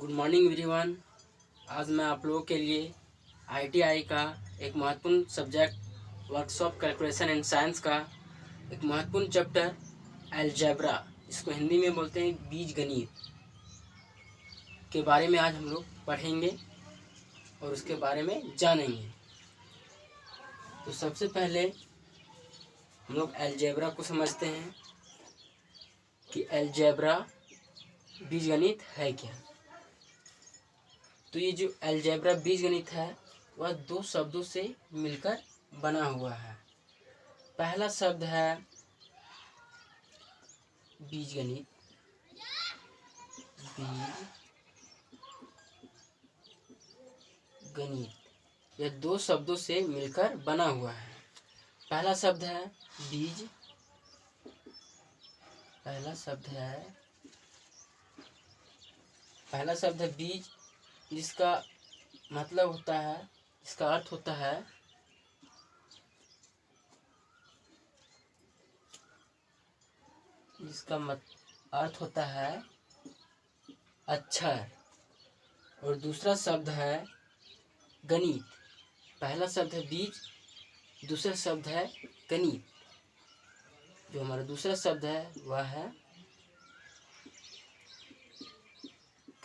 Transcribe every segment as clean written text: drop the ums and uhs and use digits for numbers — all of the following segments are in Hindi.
Good morning everyone. आज मैं आप लोगों के लिए आईटीआई का एक महत्वपूर्ण subject workshop calculation and science का एक महत्वपूर्ण चैप्टर अलजेब्रा, इसको हिंदी में बोलते हैं बीज गणित, के बारे में आज हम लोग पढ़ेंगे और उसके बारे में जानेंगे। तो सबसे पहले हम लोग अलजेब्रा को समझते हैं कि अलजेब्रा बीजगणित है क्या। तो ये जो अलजेब्रा बीजगणित है वह दो शब्दों से मिलकर बना हुआ है। पहला शब्द है बीजगणित, बीजगणित यह दो शब्दों से मिलकर बना हुआ है। पहला शब्द है बीज, पहला शब्द है बीज, जिसका मतलब होता है, इसका अर्थ होता है अर्थ होता है अक्षर। और दूसरा शब्द है गणित। पहला शब्द है बीज, दूसरा शब्द है गणित। जो हमारा दूसरा शब्द है वह है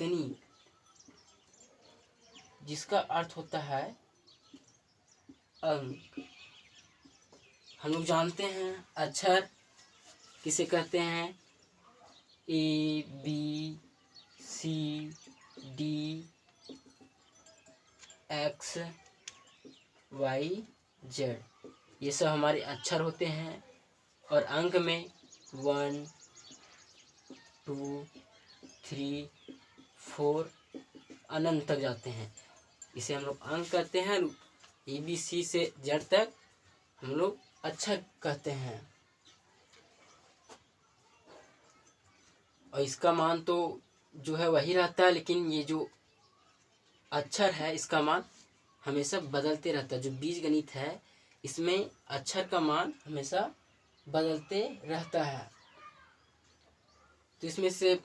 गणित, जिसका अर्थ होता है अंक। हम लोग जानते हैं अक्षर किसे कहते हैं, A B C D X Y Z, ये सब हमारे अक्षर होते हैं। और अंक में 1 2 3 4 अनंत तक जाते हैं, इसे हम लोग अंक कहते हैं। ए बी सी से जेड तक हम लोग अक्षर कहते हैं। और इसका मान तो जो है वही रहता है, लेकिन ये जो अक्षर है इसका मान हमेशा बदलते रहता है। जो बीजगणित है इसमें अक्षर का मान हमेशा बदलते रहता है। तो इसमें से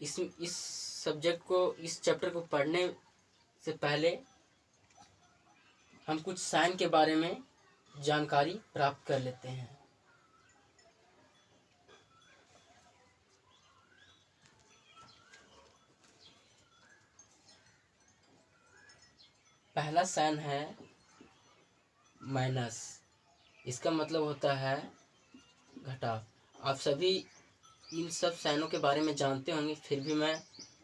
इस सब्जेक्ट को, इस चैप्टर को पढ़ने से पहले हम कुछ साइन के बारे में जानकारी प्राप्त कर लेते हैं। पहला साइन है माइनस, इसका मतलब होता है घटाव। आप सभी इन सब साइनों के बारे में जानते होंगे, फिर भी मैं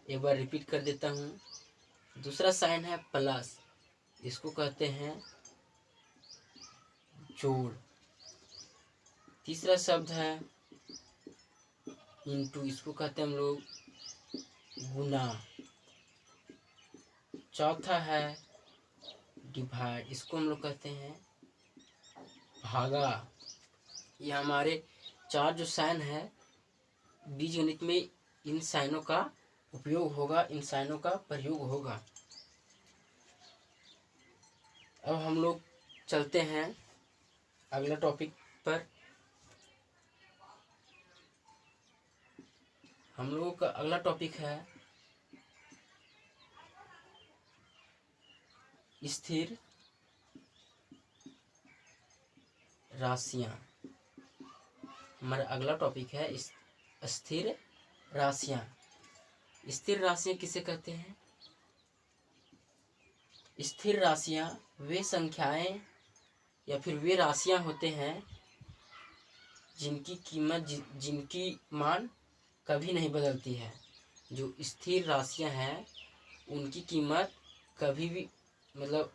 एक बार रिपीट कर देता हूँ। दूसरा साइन है प्लस, इसको कहते हैं जोड़। तीसरा शब्द है इंटू, इसको कहते हैं हम लोग गुना। चौथा है डिवाइड, इसको हम लोग कहते हैं भागा। ये हमारे चार जो साइन है बीजगणित में, इन साइनों का उपयोग होगा, इन साइनों का प्रयोग होगा। अब हम लोग चलते हैं अगला टॉपिक पर। हम लोगों का अगला टॉपिक है स्थिर राशियां। हमारा अगला टॉपिक है स्थिर राशियां। स्थिर राशियां किसे कहते हैं? स्थिर राशियां वे संख्याएं या फिर वे राशियां होते हैं जिनकी कीमत, जिनकी मान कभी नहीं बदलती है। जो स्थिर राशियां हैं उनकी कीमत कभी भी, मतलब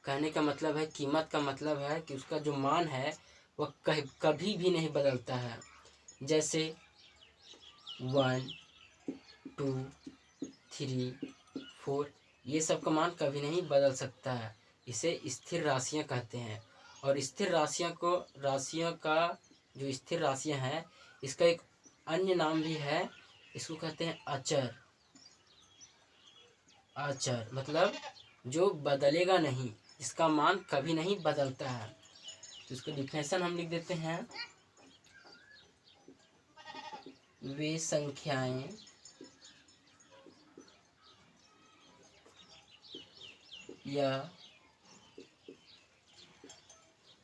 कहने का मतलब है, कीमत का मतलब है कि उसका जो मान है वह कभी भी नहीं बदलता है। जैसे 1 2 3 4, ये सब का मान कभी नहीं बदल सकता है, इसे स्थिर राशियां कहते हैं। और स्थिर राशियों का जो स्थिर राशियां हैं, इसका एक अन्य नाम भी है, इसको कहते हैं अचर। अचर मतलब जो बदलेगा नहीं, इसका मान कभी नहीं बदलता है। तो इसका डिफिनेशन हम लिख देते हैं, वे संख्याएं या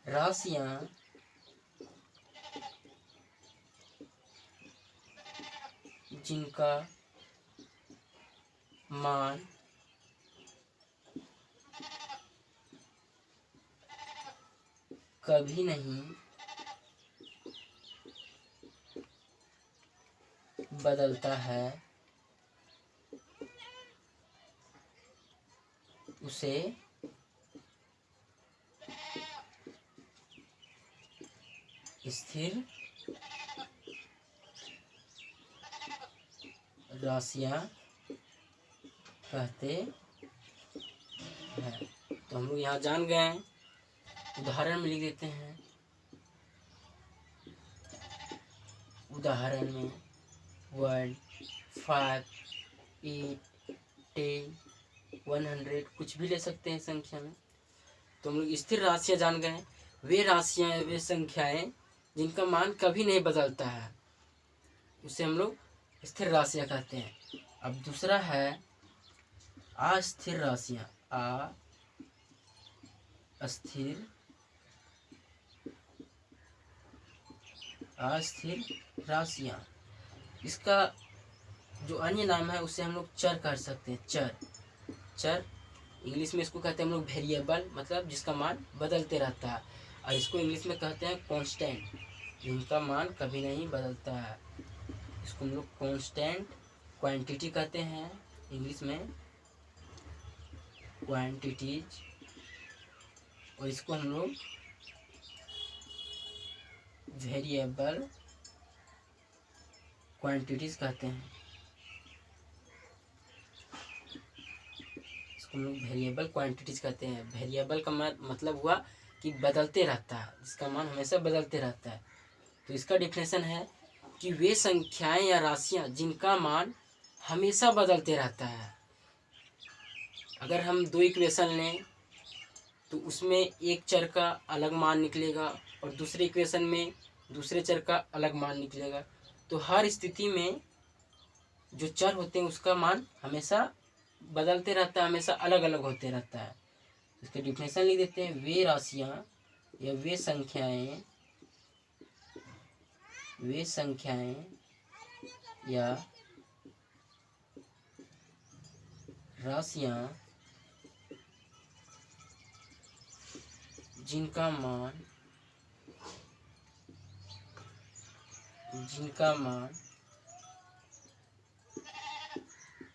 राशियां जिनका मान कभी नहीं बदलता है उसे स्थिर राशियां कहते हैं। तो हम लोग यहाँ जान गए हैं, उदाहरण में लिख देते हैं। उदाहरण में 1, 5, 8, 10, 100 कुछ भी ले सकते हैं संख्या में। तो हम लोग स्थिर राशियां जान गए। वे राशियां वे संख्याएं जिनका मान कभी नहीं बदलता है, उसे हम लोग स्थिर राशियां कहते हैं। अब दूसरा है अस्थिर राशियां। अस्थिर राशियां, इसका जो अन्य नाम है उसे हम लोग चर कह सकते हैं। चर इंग्लिश में इसको कहते हैं हम लोग वेरिएबल, मतलब जिसका मान बदलते रहता है। और इसको इंग्लिश में कहते हैं कांस्टेंट, जिनका मान कभी नहीं बदलता है। इसको हम लोग कांस्टेंट क्वांटिटी कहते हैं, इंग्लिश में क्वांटिटीज। और इसको हम लोग वेरिएबल क्वांटिटीज कहते हैं। इसको हम लोग वेरिएबल क्वांटिटीज कहते हैं। वेरिएबल का मतलब हुआ कि बदलते रहता है, जिसका मान हमेशा बदलते रहता है। तो इसका डिफिनेशन है कि वे संख्याएं या राशियां जिनका मान हमेशा बदलते रहता है। अगर हम 2 इक्वेशन लें तो उसमें एक चर का अलग मान निकलेगा और दूसरे इक्वेशन में दूसरे चर का अलग मान निकलेगा। तो हर स्थिति में जो चर होते हैं उसका मान हमेशा बदलते रहता है, हमेशा अलग अलग होते रहता है। इसके डिफिनेशन लिख देते हैं। वे राशियां या वे संख्याएं या राशियां जिनका मान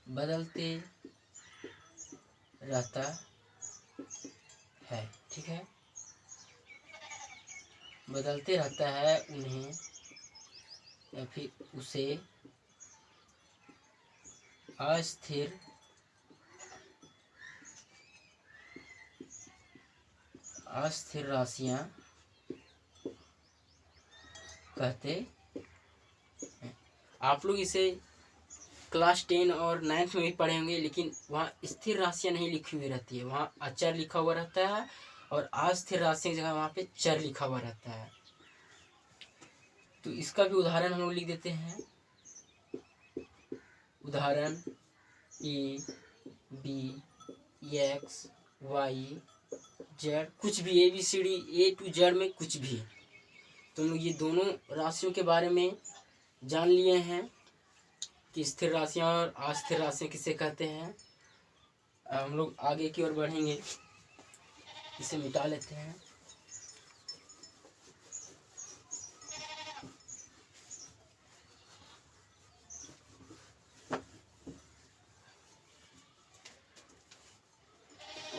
बदलते रहता है, ठीक है, बदलते रहता है, उन्हें या फिर उसे अस्थिर राशियां कहते हैं। आप लोग इसे क्लास 10 और 9th में भी पढ़े होंगे, लेकिन वहाँ स्थिर राशियां नहीं लिखी हुई रहती है, वहाँ अचर लिखा हुआ रहता है। और अस्थिर राशि की जगह वहाँ पे चर लिखा हुआ रहता है। तो इसका भी उदाहरण हम लोग लिख देते हैं। उदाहरण ए, बी, एक्स, वाई, जेड, कुछ भी ABCD A to Z में कुछ भी। तो हम लोग ये दोनों राशियों के बारे में जान लिए हैं कि स्थिर राशियां और अस्थिर राशियां किसे कहते हैं। हम लोग आगे की ओर बढ़ेंगे, इसे मिटा लेते हैं।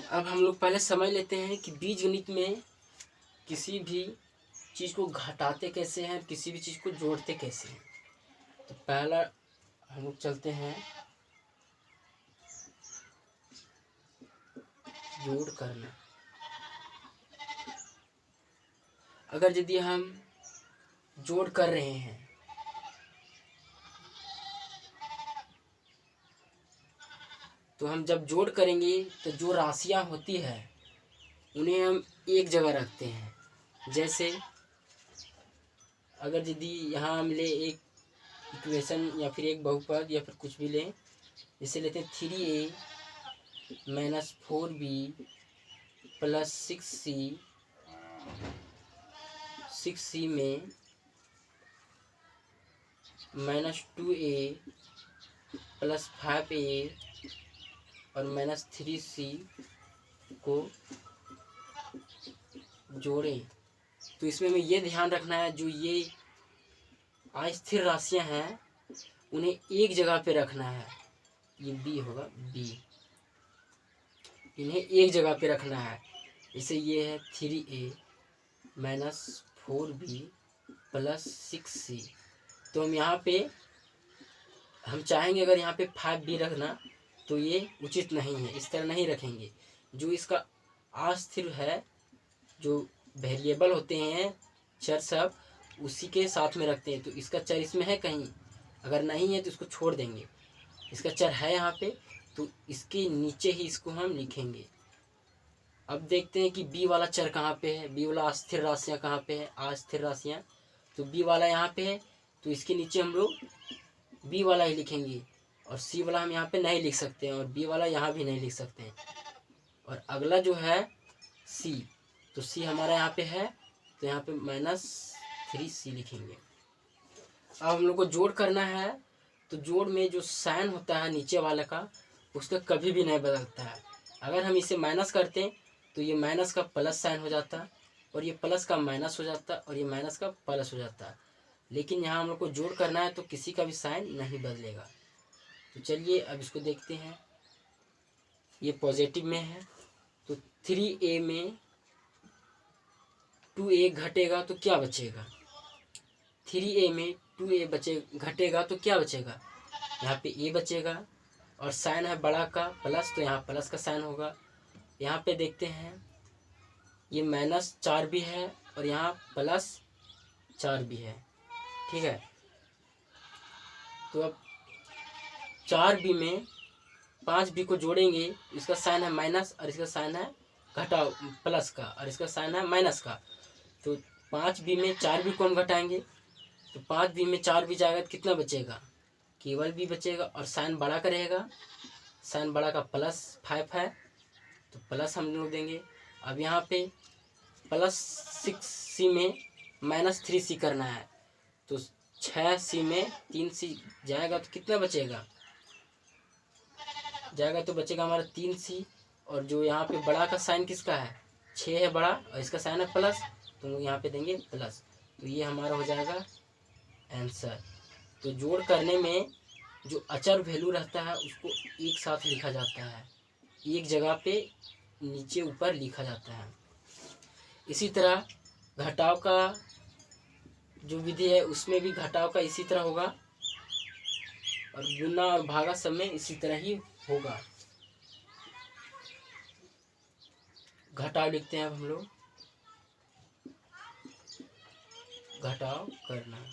अब हम लोग पहले समझ लेते हैं कि बीजगणित में किसी भी चीज़ को घटाते कैसे हैं, किसी भी चीज़ को जोड़ते कैसे हैं। तो पहला हम लोग चलते हैं जोड़ करना। अगर यदि हम जोड़ कर रहे हैं तो हम जब जोड़ करेंगे तो जो राशियां होती है उन्हें हम एक जगह रखते हैं। जैसे अगर यदि यहाँ हम ले एक इक्वेशन या फिर एक बहुपद या फिर कुछ भी लें, जैसे लेते हैं 3A -4b प्लस 6c में -2a प्लस 5a और -3c को जोड़ें। तो इसमें हमें ये ध्यान रखना है, जो ये अस्थिर राशियां हैं उन्हें एक जगह पे रखना है। ये b होगा, b, इन्हें एक जगह पे रखना है। जैसे ये है 3a -4b प्लस 6c। तो हम यहाँ पे हम चाहेंगे अगर यहाँ पे 5b रखना तो ये उचित नहीं है, इस तरह नहीं रखेंगे। जो इसका अस्थिर है, जो वेरिएबल होते हैं चर सब, उसी के साथ में रखते हैं। तो इसका चर इसमें है कहीं, अगर नहीं है तो इसको छोड़ देंगे। इसका चर है यहाँ पे, तो इसके नीचे ही इसको हम लिखेंगे। अब देखते हैं कि बी वाला चर कहाँ पे है, बी वाला अस्थिर राशियाँ कहाँ पे है, अस्थिर राशियाँ। तो बी वाला यहाँ पे है, तो इसके नीचे हम लोग बी वाला ही लिखेंगे, और सी वाला हम यहाँ पे नहीं लिख सकते हैं, और बी वाला यहाँ भी नहीं लिख सकते हैं। और अगला जो है सी, तो सी हमारा यहाँ पे है, तो यहाँ पे -3c लिखेंगे। अब हम लोग को जोड़ करना है, तो जोड़ में जो साइन होता है नीचे वाले का, उसका कभी भी नहीं बदलता है। अगर हम इसे माइनस करते हैं तो ये माइनस का प्लस साइन हो जाता है, और ये प्लस का माइनस हो जाता है, और ये माइनस का प्लस हो जाता है। लेकिन यहाँ हम लोग को जोड़ करना है, तो किसी का भी साइन नहीं बदलेगा। तो चलिए अब इसको देखते हैं। ये पॉजिटिव में है, तो 3a में 2a घटेगा तो क्या बचेगा। 3a में 2a घटेगा तो क्या बचेगा, यहाँ पे a बचेगा, और साइन है बड़ा का प्लस, तो यहाँ प्लस का साइन होगा। यहाँ पे देखते हैं ये -4 भी है, और यहाँ +4 भी है, ठीक है। तो अब 4b में 5b को जोड़ेंगे, इसका साइन है माइनस, और इसका साइन है घटाओ प्लस का, और इसका साइन है माइनस का। तो 5b में 4b को हम घटाएंगे, तो 5b में 4b जाएगा तो कितना बचेगा, केवल b बचेगा, और साइन बड़ा का रहेगा, साइन बड़ा का +5 है, तो प्लस हम लोग देंगे। अब यहाँ पे +6c में -3c करना है, तो 6c में 3c जाएगा तो कितना बचेगा, तो बचेगा हमारा 3c। और जो यहाँ पे बड़ा का साइन किसका है, 6 है बड़ा, और इसका साइन है प्लस, तो हम लोग यहाँ पे देंगे प्लस। तो ये हमारा हो जाएगा आंसर। तो जोड़ करने में जो अचर वैल्यू रहता है उसको एक साथ लिखा जाता है, एक जगह पे नीचे ऊपर लिखा जाता है। इसी तरह घटाव का जो विधि है उसमें भी घटाव का इसी तरह होगा, और गुना और भागा सब में इसी तरह ही होगा। घटाव लिखते हैं अब हम लोग, घटाव करना।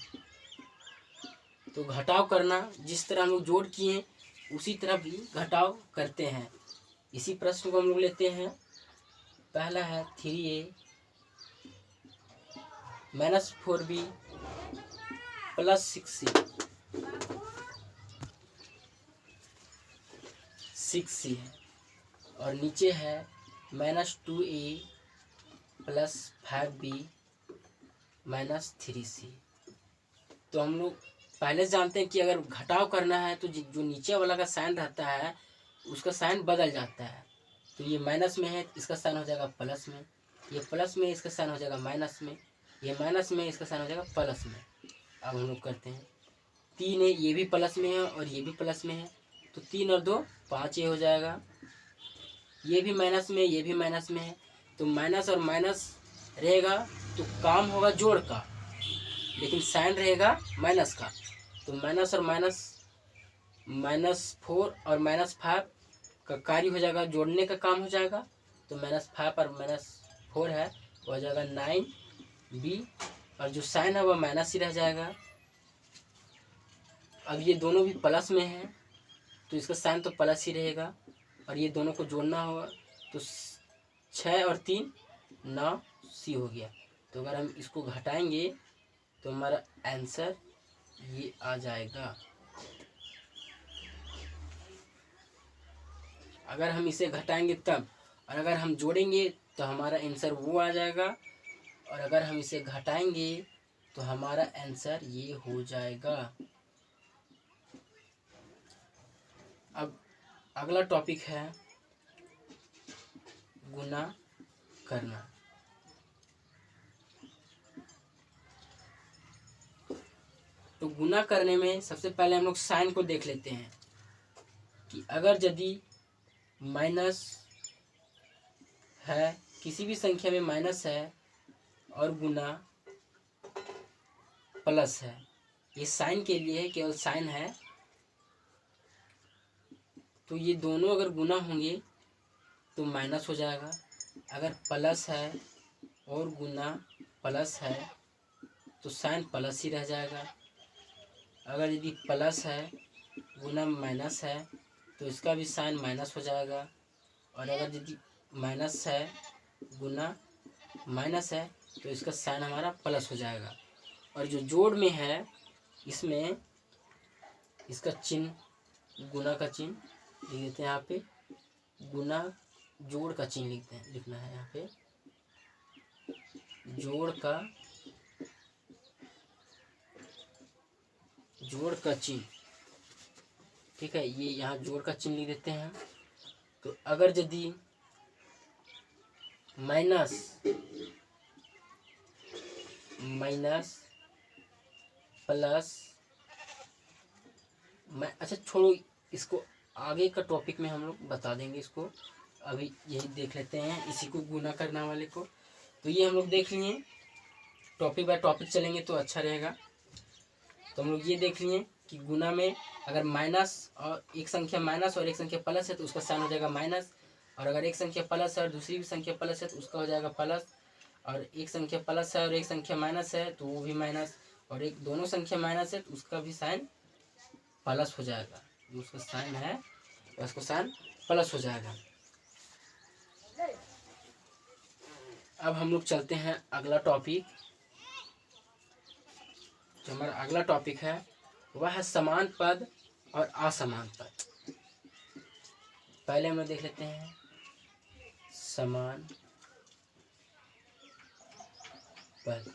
तो घटाव करना जिस तरह हम लोग जोड़ किए उसी तरह भी घटाव करते हैं। इसी प्रश्न को हम लोग लेते हैं। पहला है 3a -4b प्लस 6c है, और नीचे है -2a प्लस 5b -3c। तो हम लोग पहले से जानते हैं कि अगर घटाव करना है तो जो नीचे वाला का साइन रहता है उसका साइन बदल जाता है। तो ये माइनस में है, इसका साइन हो जाएगा प्लस में, ये प्लस में, इसका साइन हो जाएगा माइनस में, ये माइनस में, इसका साइन हो जाएगा प्लस में। अब हम लोग करते हैं 3 है, ये भी प्लस में है और ये भी प्लस में है, तो 3 और 2 5 हो जाएगा। ये भी माइनस में, ये भी माइनस में है, तो माइनस और माइनस रहेगा तो काम होगा जोड़ का, लेकिन साइन रहेगा माइनस का। तो माइनस और माइनस, -4 और -5 का कार्य हो जाएगा, जोड़ने का काम हो जाएगा। तो -5 और -4 है, वो हो जाएगा 9b, और जो साइन है वह माइनस ही रह जाएगा। अब ये दोनों भी प्लस में है तो इसका साइन तो प्लस ही रहेगा, और ये दोनों को जोड़ना होगा, तो 6 और 3 9c हो गया। तो अगर हम इसको घटाएंगे तो हमारा आंसर ये आ जाएगा। अगर हम इसे घटाएंगे तब, और अगर हम जोड़ेंगे तो हमारा आंसर वो आ जाएगा, और अगर हम इसे घटाएंगे तो हमारा आंसर ये हो जाएगा। अब अगला टॉपिक है गुना करना। तो गुना करने में सबसे पहले हम लोग साइन को देख लेते हैं कि अगर यदि माइनस है, किसी भी संख्या में माइनस है और गुना प्लस है, ये साइन के लिए केवल साइन है, तो ये दोनों अगर गुना होंगे तो माइनस हो जाएगा। अगर प्लस है और गुना प्लस है तो साइन प्लस ही रह जाएगा। अगर यदि प्लस है गुना माइनस है तो इसका भी साइन माइनस हो जाएगा। और अगर यदि माइनस है गुना माइनस है तो इसका साइन हमारा प्लस हो जाएगा। और जो जोड़ में है इसमें इसका चिन्ह गुना का चिन्ह लिख देते हैं यहाँ पे, गुना जोड़ का चिन्ह लिखना है यहाँ पे, जोड़ का चिन्ह, ठीक है। ये यहाँ जोड़ का चिन्ह लिख देते हैं। तो अगर यदि माइनस प्लस अच्छा छोड़ो, इसको आगे का टॉपिक में हम लोग बता देंगे इसको, अभी यही देख लेते हैं इसी को गुना करना वाले को। तो ये हम लोग देख लिए, टॉपिक बाय टॉपिक चलेंगे तो अच्छा रहेगा। तो हम लोग ये देख लिए कि गुना में अगर माइनस और एक संख्या माइनस और एक संख्या प्लस है तो उसका साइन हो जाएगा माइनस, और अगर एक संख्या प्लस है और दूसरी भी संख्या प्लस है तो उसका हो जाएगा प्लस, और एक संख्या प्लस है और एक संख्या माइनस है तो वो भी माइनस, और एक दोनों संख्या माइनस है तो उसका भी साइन प्लस हो जाएगा। जो उसका साइन है उसका साइन प्लस हो जाएगा। अब हम लोग चलते हैं अगला टॉपिक। जो हमारा अगला टॉपिक है वह है समान पद और असमान पद। पहले हम लोग देख लेते हैं समान पद।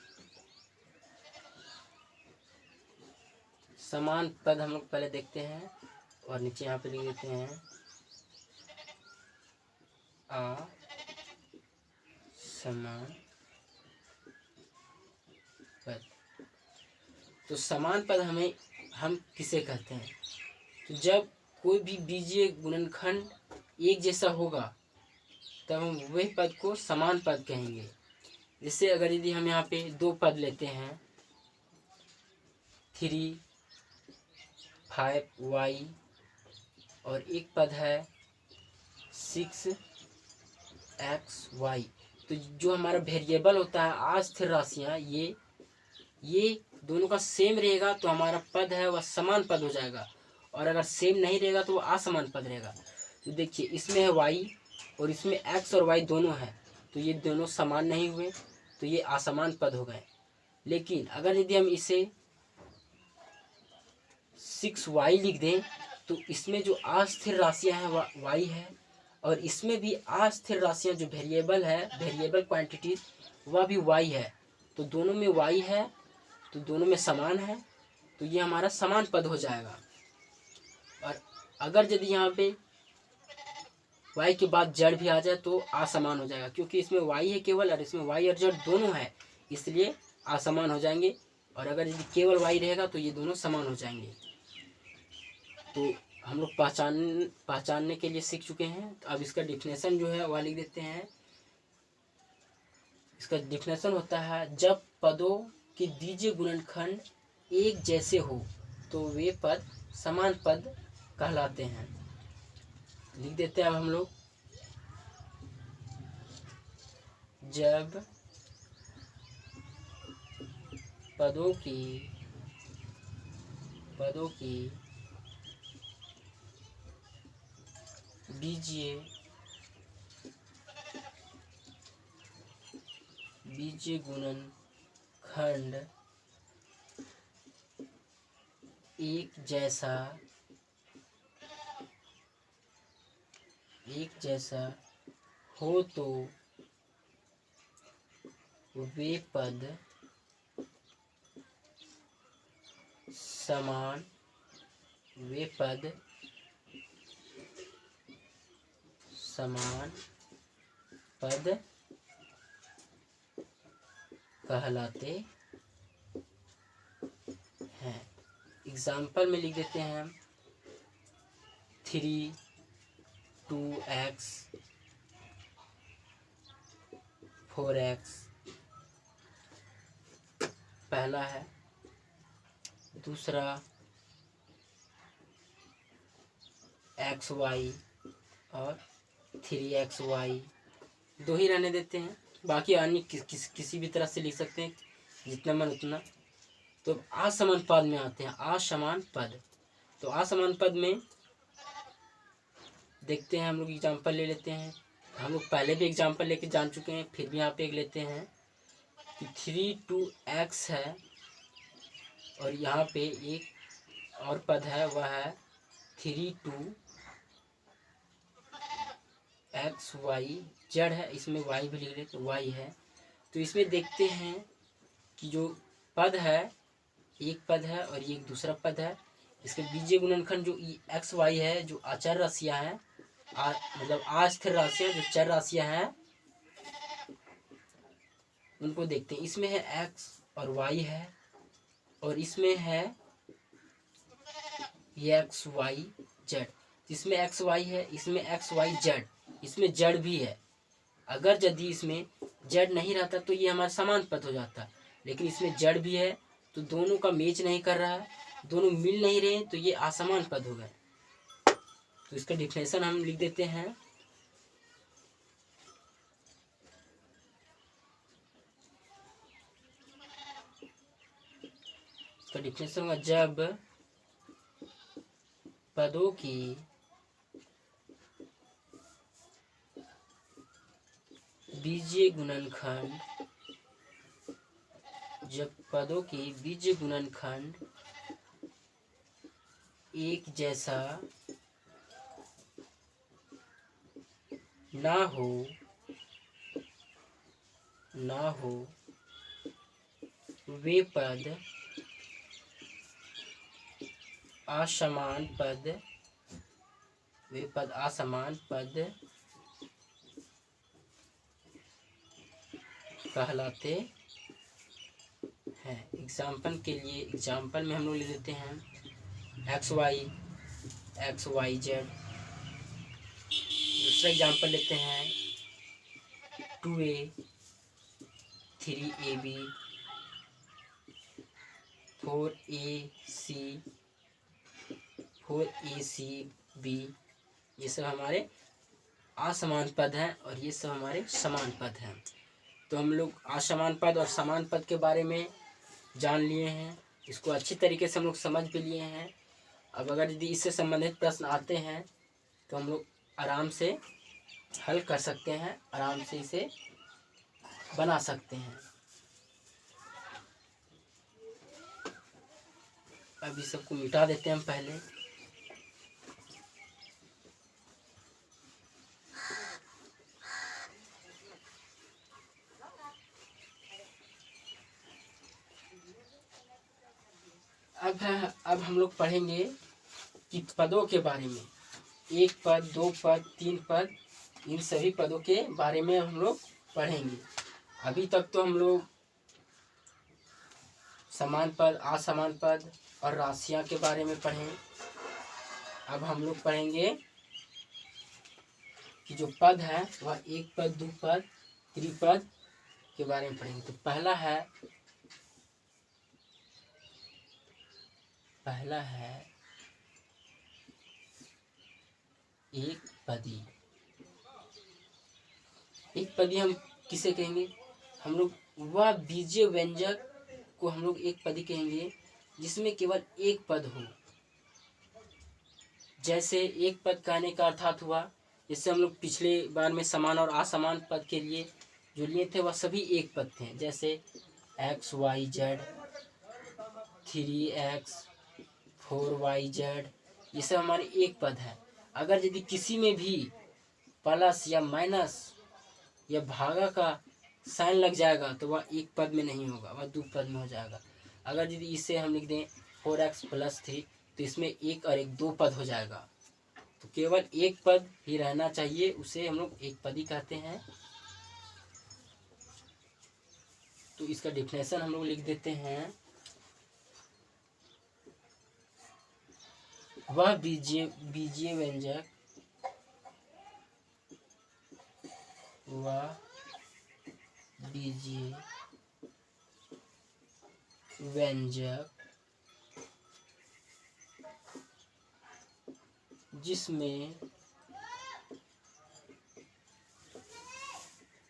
समान पद हम लोग पहले देखते हैं और नीचे यहाँ पे लिख देते हैं असमान पद। तो समान पद हम किसे कहते हैं? तो जब कोई भी बीजीय गुणनखंड एक जैसा होगा तब हम वही पद को समान पद कहेंगे। जैसे अगर यदि हम यहाँ पे दो पद लेते हैं 3, 5y और एक पद है 6xy, तो जो हमारा वेरिएबल होता है अस्थिर राशियाँ, ये दोनों का सेम रहेगा तो हमारा पद है वह समान पद हो जाएगा, और अगर सेम नहीं रहेगा तो वह असमान पद रहेगा। तो देखिए इसमें है y और इसमें x और y दोनों है, तो ये दोनों समान नहीं हुए तो ये असमान पद हो गए। लेकिन अगर यदि हम इसे 6y लिख दें तो इसमें जो अस्थिर राशियाँ हैं वह y है, और इसमें भी अस्थिर राशियाँ जो वेरिएबल है, वेरिएबल क्वांटिटी, वह भी y है। तो दोनों में y है तो दोनों में समान है, तो ये हमारा समान पद हो जाएगा। और अगर यदि यहाँ पे y के बाद जड़ भी आ जाए तो असमान हो जाएगा, क्योंकि इसमें y है केवल और इसमें y और जड़ दोनों है, इसलिए असमान हो जाएंगे। और अगर यदि केवल y रहेगा तो ये दोनों समान हो जाएंगे। तो हम लोग पहचानने के लिए सीख चुके हैं। तो अब इसका डिफिनेशन जो है वह लिख देते हैं। इसका डिफिनेशन होता है जब पदों के बीजीय गुणनखंड एक जैसे हो तो वे पद समान पद कहलाते हैं। लिख देते हैं अब हम लोग, जब पदों की बीजीय गुणनखंड एक जैसा एक जैसा हो तो वे पद समान पद कहलाते हैं। एग्जाम्पल में लिख देते हैं हम 3 2x 4x पहला है। दूसरा xy और 3xy दो ही रहने देते हैं, बाकी अन्य किसी भी तरह से लिख सकते हैं, जितना मन उतना। तो असमान पद में आते हैं, असमान पद। तो असमान पद में देखते हैं, हम लोग एग्जाम्पल ले लेते हैं। हम लोग पहले भी एग्जाम्पल लेके जान चुके हैं, फिर भी यहाँ पे एक लेते हैं कि 3 2x है और यहाँ पे एक और पद है, वह है 3 2xy जड़ है, इसमें y भी लिख लेते, y है। तो इसमें देखते हैं कि जो पद है, एक पद है और ये एक दूसरा पद है। इसके बीजीय गुणनखंड जो एक्स वाई है, जो अचर राशियाँ हैं, मतलब अस्थिर राशियाँ जो चर राशियाँ हैं, उनको देखते हैं। इसमें है x और y है और इसमें है ये एक्स वाई जेड। इसमें एक्स वाई है, इसमें एक्स वाई जेड, इसमें जड़ भी है। अगर यदि इसमें जड़ नहीं रहता तो ये हमारा समान पद हो जाता, लेकिन इसमें जड़ भी है तो दोनों का मैच नहीं कर रहा है, दोनों मिल नहीं रहे, तो ये असमान पद हो गए। तो इसका डिफिनेशन हम लिख देते हैं। इसका डिफिनेशन होगा, जब पदों की बीजीय गुणनखंड, जब पदों की बीजीय गुणनखंड एक जैसा ना हो वे पद असमान पद कहलाते हैं। एग्जाम्पल के लिए, एग्जाम्पल में हम लोग ले लेते हैं एक्स वाई जेड। दूसरा एग्जाम्पल लेते हैं 2a 3ab 4acb। ये सब हमारे असमान पद हैं और ये सब हमारे समान पद हैं। तो हम लोग असमान पद और समान पद के बारे में जान लिए हैं, इसको अच्छी तरीके से हम लोग समझ भी लिए हैं। अब अगर यदि इससे संबंधित प्रश्न आते हैं तो हम लोग आराम से हल कर सकते हैं, आराम से इसे बना सकते हैं। अब इस सबको मिटा देते हैं हम पहले। अब हम लोग पढ़ेंगे कि पदों के बारे में, एक पद, दो पद, तीन पद, इन सभी पदों के बारे में हम लोग पढ़ेंगे। अभी तक तो हम लोग समान पद, असमान पद और राशियां के बारे में पढ़े। अब हम लोग पढ़ेंगे कि जो पद है वह एक पद, दो पद, त्रिपद के बारे में पढ़ेंगे। तो पहला है एक पदी। एक पदी हम किसे कहेंगे? हम लोग वह बीजीय व्यंजक को हम लोग एक पदी कहेंगे जिसमें केवल एक पद हो। जैसे एक पद कहने का अर्थात हुआ, जैसे हम लोग पिछले बार में समान और असमान पद के लिए जो लिए थे वह सभी एक पद थे। जैसे x Y Z, 3x 4y Z, ये सब हमारे एक पद है। अगर यदि किसी में भी प्लस या माइनस या भागा का साइन लग जाएगा तो वह एक पद में नहीं होगा, वह दो पद में हो जाएगा। अगर यदि इसे हम लिख दें 4x + 3 तो इसमें एक और एक दो पद हो जाएगा। तो केवल एक पद ही रहना चाहिए, उसे हम लोग एक पदी कहते हैं। तो इसका डिफिनेशन हम लोग लिख देते हैं, वह बीजीय व्यंजक जिसमें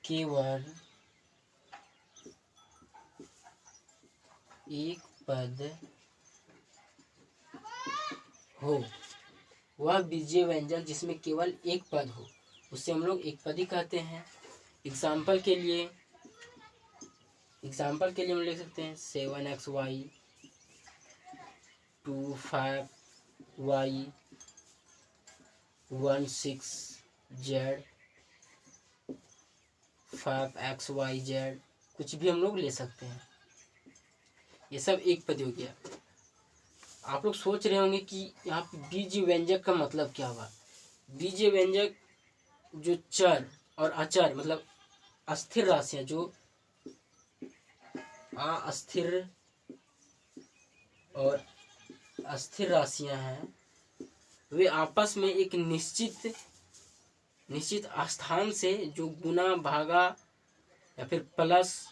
केवल एक पद हो। वह बीजीय व्यंजक जिसमें केवल एक पद हो उसे हम लोग एक पदी कहते हैं। एग्जाम्पल के लिए हम लिख सकते हैं 7xy 25y 16z 5xyz, कुछ भी हम लोग ले सकते हैं। ये सब एक पद हो गया। आप लोग सोच रहे होंगे कि यहाँ पे बीजीय व्यंजक का मतलब क्या हुआ। बीजीय व्यंजक जो चर और अचर मतलब अस्थिर राशियां, जो अस्थिर और अस्थिर राशियां हैं, वे आपस में एक निश्चित स्थान से जो गुना भागा या फिर प्लस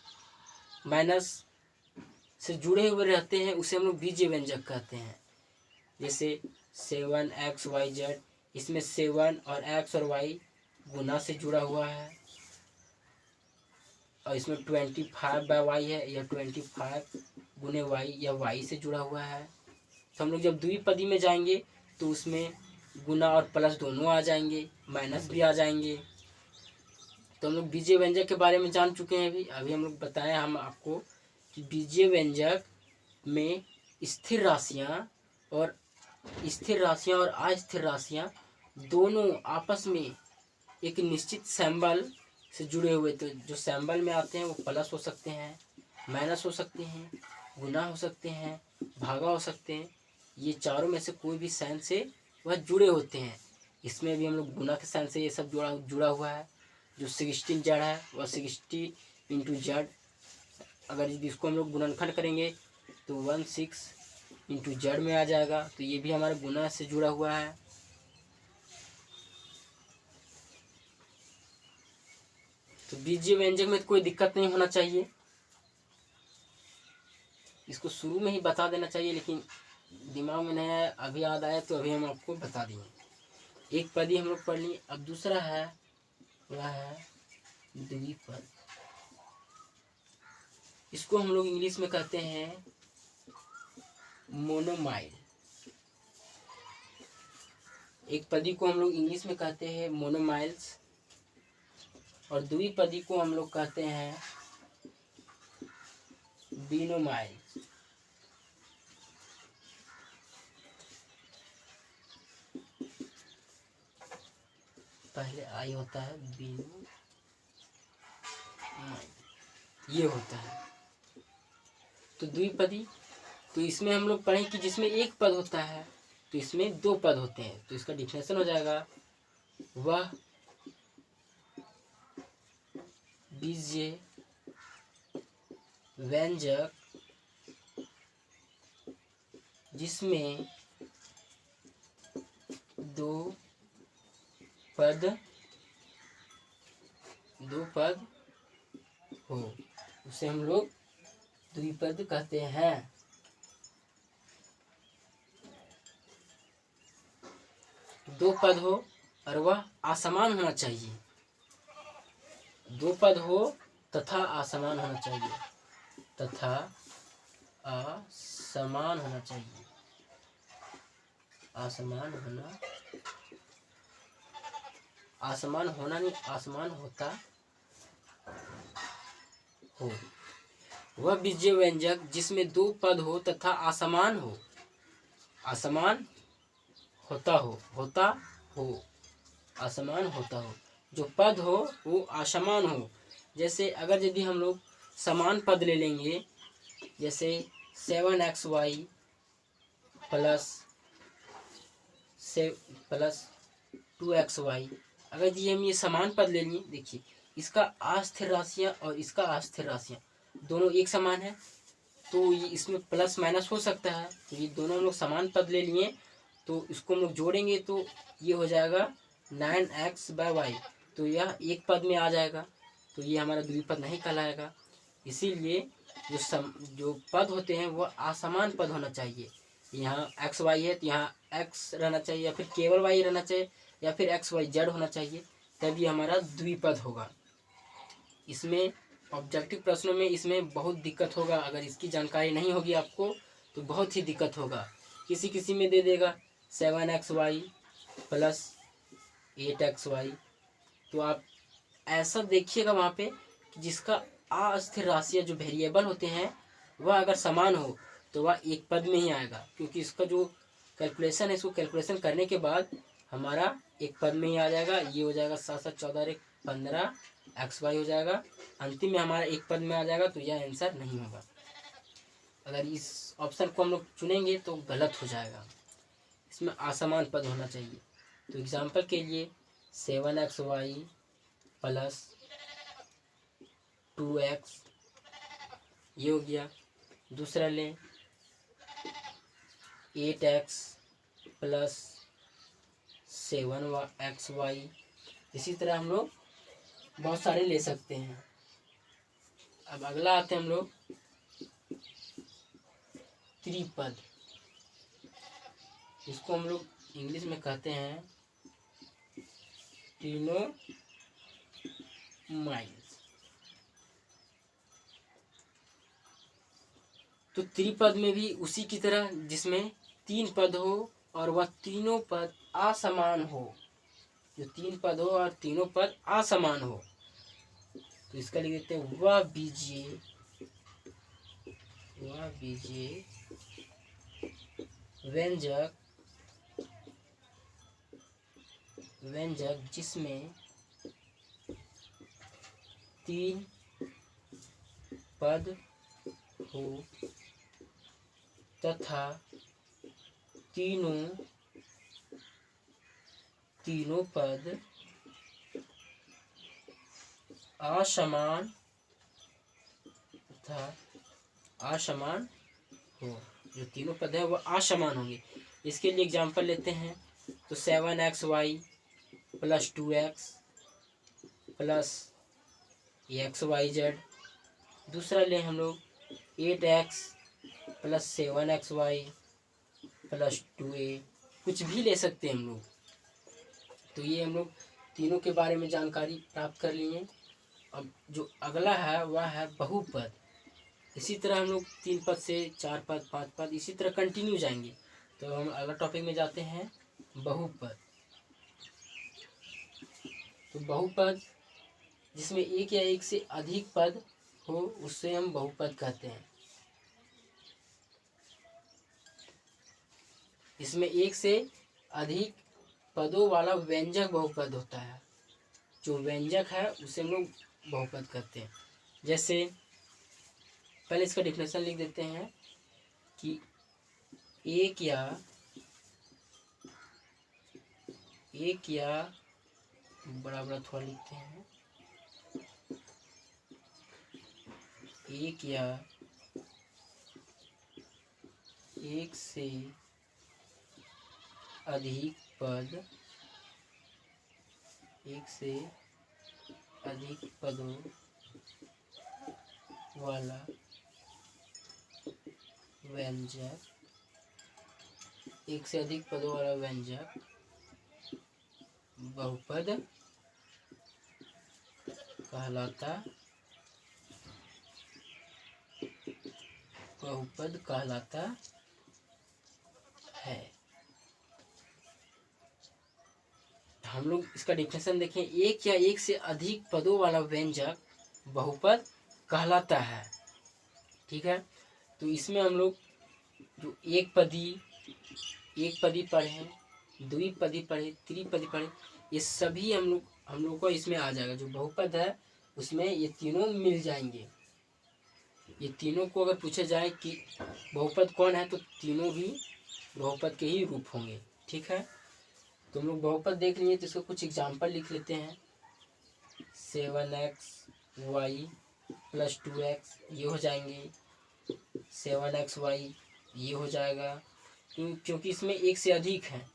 माइनस से जुड़े हुए रहते हैं, उसे हम लोग बीजीय व्यंजक कहते हैं। जैसे 7xyz, इसमें 7 और x और y गुना से जुड़ा हुआ है, और इसमें 25/y है, या 25 गुने y या y से जुड़ा हुआ है। तो हम लोग जब द्विपदी में जाएंगे तो उसमें गुना और प्लस दोनों आ जाएंगे, माइनस भी आ जाएंगे। तो हम लोग बीजीय व्यंजक के बारे में जान चुके हैं। अभी हम लोग बताया हम आपको कि बीजीय व्यंजक में स्थिर राशियां और अस्थिर राशियां दोनों आपस में एक निश्चित सिंबल से जुड़े हुए। तो जो सिंबल में आते हैं वो प्लस हो सकते हैं, माइनस हो सकते हैं, गुना हो सकते हैं, भागा हो सकते हैं। ये चारों में से कोई भी साइन से वह जुड़े होते हैं। इसमें भी हम लोग गुना के साइन से ये सब जुड़ा हुआ है। जो 16z है वह 60 × z, अगर इसको हम लोग गुणनखंड करेंगे तो 16 × z में आ जाएगा। तो ये भी हमारे गुना से जुड़ा हुआ है। तो बीजीय व्यंजक में कोई दिक्कत नहीं होना चाहिए, इसको शुरू में ही बता देना चाहिए, लेकिन दिमाग में नहीं आया, अभी याद आया तो अभी हम आपको बता दिए। एक पदी हम लोग पढ़ लिए। अब दूसरा है, वह है द्विपद। इसको हम लोग इंग्लिश में कहते हैं मोनोमाइल। एक पदी को हम लोग इंग्लिश में कहते हैं मोनोमाइल्स, और द्विपदी को हम लोग कहते हैं बिनोमाइल्स। पहले आई होता है बिनो, ये होता है। तो द्विपदी, तो इसमें हम लोग पढ़ें कि जिसमें एक पद होता है तो इसमें दो पद होते हैं। तो इसका डिफिनेशन हो जाएगा, वह बीजीय व्यंजक जिसमें दो पद हो उसे हम लोग द्विपद कहते हैं। दो पद हो और वह असमान होना चाहिए। दो पद हो तथा असमान होना चाहिए, आसमान होना नहीं, आसमान होता हो। वह बीजीय व्यंजक जिसमें दो पद हो तथा असमान हो, असमान होता हो, असमान होता हो। जो पद हो वो असमान हो। जैसे अगर यदि हम लोग समान पद ले लेंगे, जैसे 7xy प्लस 2xy, अगर यदि हम ये समान पद ले लिए, देखिए इसका अस्थिर राशियाँ और इसका अस्थिर राशियाँ दोनों एक समान है, तो ये इसमें प्लस माइनस हो सकता है। तो ये दोनों हम लोग समान पद ले लिए, तो इसको हम लोग जोड़ेंगे तो ये हो जाएगा 9x/y, तो यह एक पद में आ जाएगा, तो ये हमारा द्विपद नहीं कहलाएगा। इसीलिए जो पद होते हैं वह असमान पद होना चाहिए। यहाँ एक्स वाई है तो यहाँ एक्स रहना चाहिए, या फिर केवल वाई रहना चाहिए, या फिर एक्स वाई जेड होना चाहिए, तभी हमारा द्विपद होगा। इसमें ऑब्जेक्टिव प्रश्नों में इसमें बहुत दिक्कत होगा। अगर इसकी जानकारी नहीं होगी आपको तो बहुत ही दिक्कत होगा। किसी किसी में दे देगा 7xy प्लस 8xy, तो आप ऐसा देखिएगा वहाँ पे कि जिसका अस्थिर राशियाँ जो वेरिएबल होते हैं वह अगर समान हो तो वह एक पद में ही आएगा, क्योंकि इसका जो कैलकुलेशन है, इसको कैलकुलेशन करने के बाद हमारा एक पद में ही आ जाएगा। ये हो जाएगा 7 7 14 15 xy हो जाएगा, अंतिम में हमारा एक पद में आ जाएगा, तो यह आंसर नहीं होगा। अगर इस ऑप्शन को हम लोग चुनेंगे तो गलत हो जाएगा, इसमें असमान पद होना चाहिए। तो एग्जांपल के लिए 7xy प्लस 2x ये हो गया। दूसरा लें 8x प्लस 7xy। इसी तरह हम लोग बहुत सारे ले सकते हैं। अब अगला आते हैं हम लोग त्रिपद। इसको हम लोग इंग्लिश में कहते हैं ट्रिनोमाइड्स। तो त्रिपद में भी उसी की तरह, जिसमें 3 पद हो और वह तीनों पद असमान हो, जो 3 पद हो और तीनों पद असमान हो, तो इसका लिख देते हैं वह बीजीय व्यंजक जिसमें 3 पद हो तथा तीनों पद असमान हो। जो तीनों पद है वह असमान होंगे। इसके लिए एग्जांपल लेते हैं, तो 7xy plus 2x plus xyz। दूसरा ले हम लोग 8x plus 7xy plus 2a, कुछ भी ले सकते हैं हम लोग। तो ये हम लोग तीनों के बारे में जानकारी प्राप्त कर लिए। अब जो अगला है वह है बहुपद। इसी तरह हम लोग 3 पद से 4 पद 5 पद इसी तरह कंटिन्यू जाएंगे। तो हम अगला टॉपिक में जाते हैं बहुपद। तो बहुपद जिसमें एक या एक से अधिक पद हो उससे हम बहुपद कहते हैं। इसमें एक से अधिक पदों वाला व्यंजक बहुपद होता है। जो व्यंजक है उसे हम लोग बहुपद कहते हैं। जैसे पहले इसका डिफिनेशन लिख देते हैं कि एक या बड़ा बड़ा थोड़ा लिखते हैं, एक या एक से अधिक पद, एक से अधिक पदों वाला व्यंजक, एक से अधिक पदों वाला व्यंजक बहुपद कहलाता है। हम लोग इसका डिफिनेशन देखें, एक या एक से अधिक पदों वाला व्यंजक बहुपद कहलाता है। ठीक है, तो इसमें हम लोग जो एक पदी पढ़े, द्विपदी पढ़े, त्रिपदी पढ़े, ये सभी हम लोग हम लोग को इसमें आ जाएगा। जो बहुपद है उसमें ये तीनों मिल जाएंगे। ये तीनों को अगर पूछे जाए कि बहुपद कौन है तो तीनों भी बहुपद के ही रूप होंगे। ठीक है, तो हम लोग बहुपद देख लिए, तो इसको कुछ एग्जाम्पल लिख लेते हैं। 7xy + 2x ये हो जाएंगे, 7xy ये हो जाएगा। क्योंकि इसमें एक से अधिक है।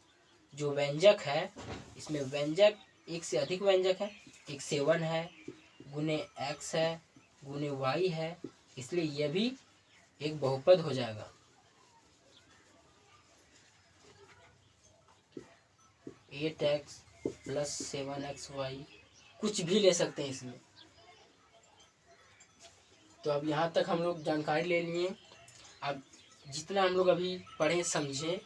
जो व्यंजक है इसमें व्यंजक एक से अधिक व्यंजक है। एक 7 है, गुने x है, गुने y है, इसलिए यह भी एक बहुपद हो जाएगा। 8x + 7xy कुछ भी ले सकते हैं इसमें। तो अब यहाँ तक हम लोग जानकारी ले लिए। अब जितना हम लोग अभी पढ़े समझे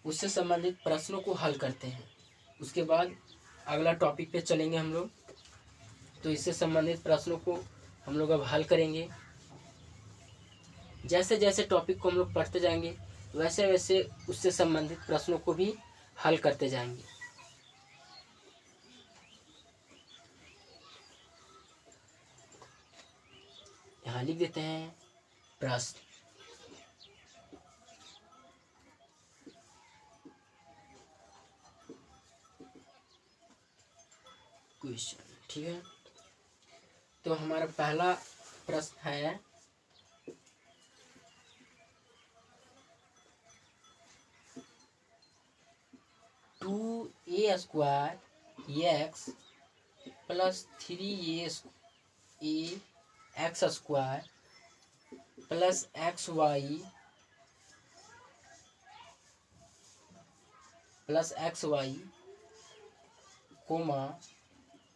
उससे संबंधित प्रश्नों को हल करते हैं। उसके बाद अगला टॉपिक पे चलेंगे हम लोग। तो इससे संबंधित प्रश्नों को हम लोग अब हल करेंगे। जैसे जैसे टॉपिक को हम लोग पढ़ते जाएंगे वैसे वैसे उससे संबंधित प्रश्नों को भी हल करते जाएंगे। यहाँ लिख देते हैं प्रश्न। क्वेश्चन, ठीक है। तो हमारा पहला प्रश्न है 2a² x + 3a x² + xy,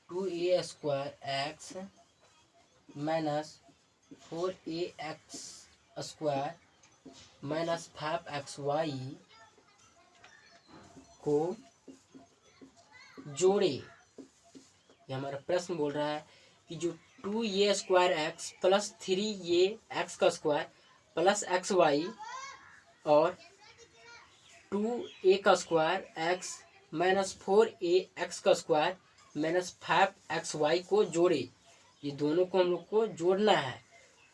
2a² x - 4ax² - 5xy को जोड़े। ये हमारा प्रश्न बोल रहा है कि जो 2a² x + 3a x² + xy और 2a² x - 4ax² - 5xy को जोड़े। ये दोनों को हम लोग को जोड़ना है।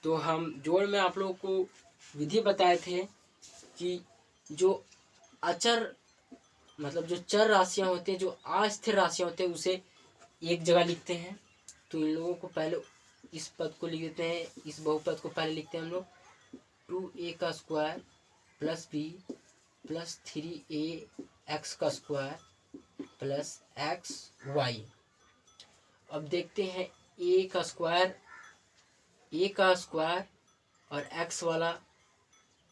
तो हम जोड़ में आप लोगों को विधि बताए थे कि जो अचर मतलब जो चर राशियां होती हैं, जो अस्थिर राशियां होती हैं, उसे एक जगह लिखते हैं। तो इन लोगों को पहले इस पद को लिख देते हैं, इस बहुपद को पहले लिखते हैं हम लोग 2a² + b + 3ax² + xy। अब देखते हैं a का स्क्वायर और x वाला